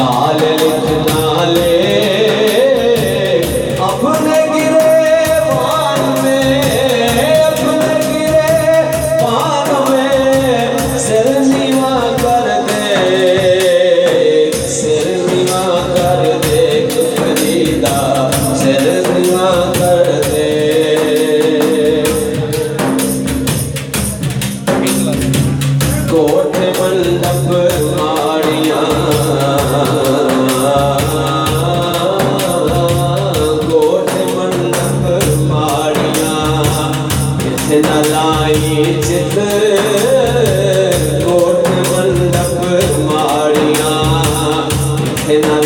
हाल लिखना ले अपने गिरेबान में, अपने गिरेबान में सिर नीवा कर दे, सिर नीवा कर दे फरीदा, सिर नीवा कर दे। कोठ मंडप माड़ियाँ, कोठ मंडप माड़ियाँ इतना लाई चित, कोठ मंडप माड़ियाँ इतना